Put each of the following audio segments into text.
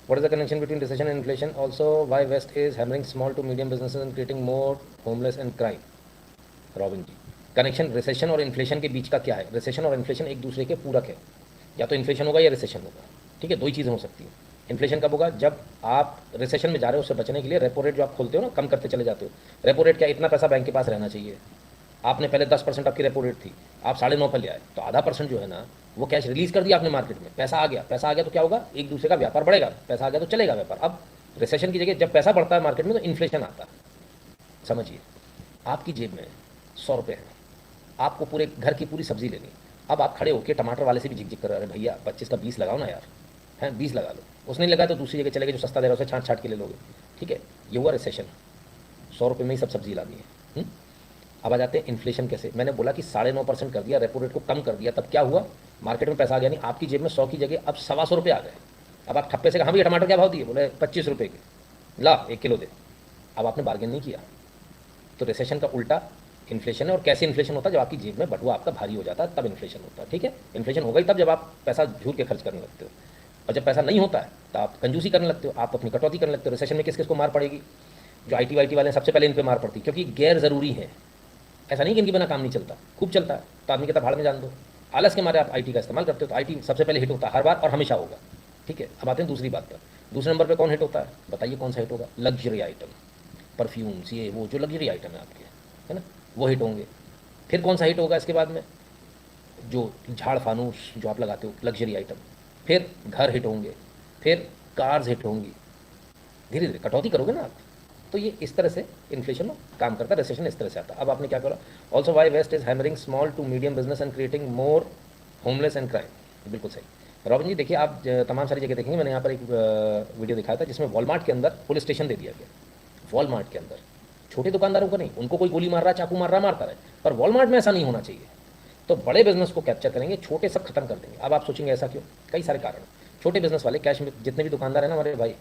What is the connection between recession and inflation? Also, why West is hammering small to medium businesses and creating more homeless and crime? Robin ji, connection recession और inflation के बीच का क्या है? Recession और inflation एक दूसरे के पूरक है, या तो इन्फ्लेशन होगा या रिसेशन होगा, ठीक है, दो ही चीज़ें हो सकती हैं। इन्फ्लेशन कब होगा? जब आप रिसेशन में जा रहे हो, उससे बचने के लिए रेपो रेट जो आप खोलते हो ना, कम करते चले जाते हो। रेपो रेट क्या, इतना पैसा बैंक के पास रहना चाहिए। आपने पहले 10% आपकी रेपो रेट थी, आप 9.5 पर ले आए, तो आधा परसेंट जो है ना वो कैश रिलीज कर दिया आपने मार्केट में, पैसा आ गया। पैसा आ गया तो क्या होगा, एक दूसरे का व्यापार बढ़ेगा, पैसा आ गया तो चलेगा व्यापार। अब रिसेशन की जगह जब पैसा बढ़ता है मार्केट में तो इन्फ्लेशन आता है। समझिए, आपकी जेब में 100 रुपये हैं, आपको पूरे घर की पूरी सब्जी लेनी। अब आप खड़े होकर टमाटर वाले से भी झिक झिक कर रहे, भैया 25 का 20 लगाओ ना यार, हैं 20 लगा लो। उसने लगा तो दूसरी जगह चले गए जो सस्ता दे रहा है, उसे छाँट छाँट के ले लोगे, ठीक है। ये हुआ रिसेशन, 100 रुपये में ही सब सब्जी लानी है। अब आ जाते हैं इन्फ्लेशन कैसे। मैंने बोला कि 9.5% कर दिया, रेपो रेट को कम कर दिया, तब क्या हुआ, मार्केट में पैसा आ गया। नहीं, आपकी जेब में 100 की जगह अब 125 रुपये आ गए। अब आप ठप्पे से कहा, हाँ भैया टमाटर क्या भाव दिए? बोले 25 रुपये के, ला 1 किलो दे। अब आपने बार्गेन नहीं किया। तो रिसेशन का उल्टा इन्फ्लेशन है। और कैसे इन्फ्लेशन होता है? जब आपकी जेब में बटुआ आपका भारी हो जाता है तब इन्फ्लेशन होता है, ठीक है। इन्फ्लेशन होगा ही तब जब आप पैसा झूठ के खर्च करने लगते हो, और जब पैसा नहीं होता है तो आप कंजूसी करने लगते हो, आप अपनी कटौती करने लगते हो। रिसेशन में किस किस को मार पड़ेगी? जो IT वाईटी वाले हैं सबसे पहले इन पर मार पड़ती है, क्योंकि गैर ज़रूरी है। ऐसा नहीं कि इनके बिना काम नहीं चलता, खूब चलता है, तो आदमी कहता भाड़ में जान दो। आलस के मारे आप IT का इस्तेमाल करते हो, तो IT सबसे पहले हिट होता है हर बार और हमेशा होगा, ठीक है। अब आते हैं दूसरी बात पर। दूसरे नंबर पे कौन हिट होता है? बताइए कौन सा हिट होगा? लग्जरी आइटम, परफ्यूम्स, ये वो जो लग्जरी आइटम है आपके, है ना, वो हिट होंगे। फिर कौन सा हिट होगा इसके बाद में? जो झाड़ फानूस जो आप लगाते हो, लग्जरी आइटम। फिर घर हिट होंगे, फिर कार्स हिट होंगी। धीरे धीरे कटौती करोगे ना आप। तो ये इस तरह से इन्फ्लेशन काम करता है, रिसेशन इस तरह से आता है। अब आपने क्या करा? Also why West is hammering small to medium business and creating more homeless and crime. बिल्कुल सही रॉबिन जी। देखिए, आप तमाम सारी जगह देखेंगे, मैंने यहाँ पर एक वीडियो दिखाया था जिसमें वॉलमार्ट के अंदर पुलिस स्टेशन दे दिया गया। वॉलमार्ट के अंदर छोटे दुकानदारों को नहीं, उनको कोई गोली मार रहा है, चाकू मार रहा, मारता रहे, पर वॉलमार्ट में ऐसा नहीं होना चाहिए। तो बड़े बिजनेस को कैप्चर करेंगे, छोटे सब खत्म कर देंगे। अब आप सोचेंगे ऐसा क्यों? कई सारे कारण। छोटे बिजनेस वाले कैश में, जितने भी दुकानदार हैं ना हमारे भाई,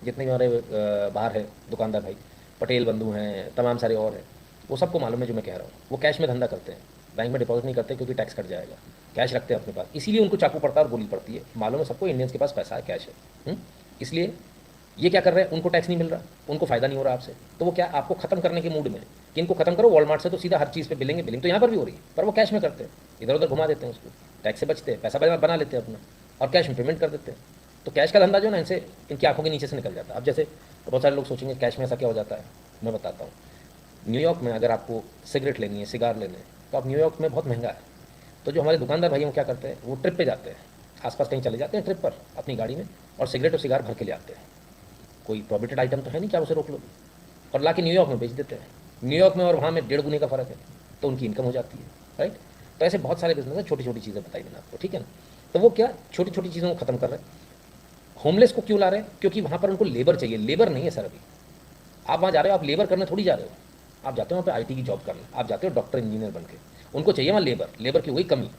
जितने भी हमारे बाहर है दुकानदार भाई, पटेल बंधु हैं, तमाम सारे और हैं, वो सबको मालूम है जो मैं कह रहा हूँ। वो कैश में धंधा करते हैं, बैंक में डिपॉजिट नहीं करते क्योंकि टैक्स कट जाएगा। कैश रखते हैं अपने पास, इसीलिए उनको चाकू पड़ता है और गोली पड़ती है। मालूम है सबको इंडियंस के पास पैसा है, कैश है। इसलिए ये क्या कर रहे हैं? उनको टैक्स नहीं मिल रहा, उनको फायदा नहीं हो रहा आपसे, तो वो क्या आपको खत्म करने के मूड में कि इनको खत्म करो। वॉलमार्ट से तो सीधा हर चीज़ पे बिलेंगे, बिलिंग तो यहाँ पर भी हो रही है, पर वो कैश में करते हैं, इधर उधर घुमा देते हैं उसको, टैक्स से बचते हैं, पैसा बना लेते हैं अपना और कैश में पेमेंट कर देते हैं। तो कैश का धंधा जो है ना, इनसे इनकी आंखों के नीचे से निकल जाता है। अब जैसे बहुत सारे लोग सोचेंगे कैश में ऐसा क्या हो जाता है, मैं बताता हूँ। न्यूयॉर्क में अगर आपको सिगरेट लेनी है, सिगार लेने हैं, तो आप न्यूयॉर्क में बहुत महंगा है। तो जो हमारे दुकानदार भाई हैं वो क्या करते हैं, वो ट्रिप पे जाते हैं, आसपास कहीं चले जाते हैं ट्रिप पर अपनी गाड़ी में, और सिगरेट और सिगार भर के ले आते हैं। कोई प्रोहिबिटेड आइटम तो है नहीं, क्या उसे रोक लो, और ला के न्यूयॉर्क में बेच देते हैं। न्यूयॉर्क में और वहाँ में 1.5 गुने का फ़र्क है, तो उनकी इनकम हो जाती है, राइट। तो ऐसे बहुत सारे बिजनेस है, छोटी छोटी चीज़ें बताई मैंने आपको, ठीक है ना। तो वो क्या छोटी छोटी चीज़ों को ख़त्म कर रहे हैं। होमलेस को क्यों ला रहे हैं? क्योंकि वहाँ पर उनको लेबर चाहिए। लेबर नहीं है सर अभी। आप वहाँ जा रहे हो, आप लेबर करने थोड़ी जा रहे हो, आप जाते हो वहाँ पे IT की जॉब करने, आप जाते हो डॉक्टर इंजीनियर बन के। उनको चाहिए वहाँ लेबर, लेबर की वही कमी,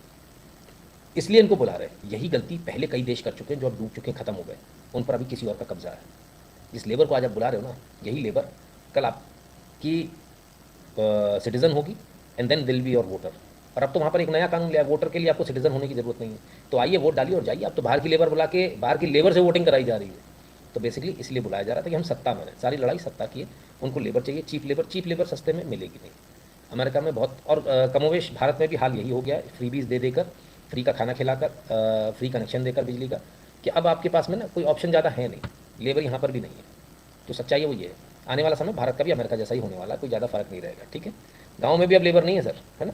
इसलिए इनको बुला रहे हैं। यही गलती पहले कई देश कर चुके हैं जो अब डूब चुके हैं, खत्म हो गए, उन पर अभी किसी और का कब्जा है। इस लेबर को आज आप बुला रहे हो ना, यही लेबर कल आपकी सिटीज़न होगी, एंड देन दिल बी और वोटर। और अब तो वहाँ पर एक नया कानून लिया, वोटर के लिए आपको सिटीज़न होने की ज़रूरत नहीं है। तो आइए वोट डालिए और जाइए। अब तो बाहर की लेबर बुला के, बाहर की लेबर से वोटिंग कराई जा रही है। तो बेसिकली इसलिए बुलाया जा रहा था कि हम सत्ता में रहें। सारी लड़ाई सत्ता की है, उनको लेबर चाहिए, चीप लेबर। चीप लेबर सस्ते में मिलेगी नहीं। अमेरिका में बहुत, और कमोवेश भारत में भी हाल यही हो गया है, फ्रीबीज दे देकर, फ्री का खाना खिलाकर, फ्री कनेक्शन देकर बिजली का, कि अब आपके पास में ना कोई ऑप्शन ज़्यादा है नहीं, लेबर यहाँ पर भी नहीं है। तो सच्चाई है वो ये है। आने वाला समय भारत का भी अमेरिका जैसा ही होने वाला है, कोई ज़्यादा फर्क नहीं रहेगा, ठीक है। गाँव में भी अब लेबर नहीं है सर, है ना।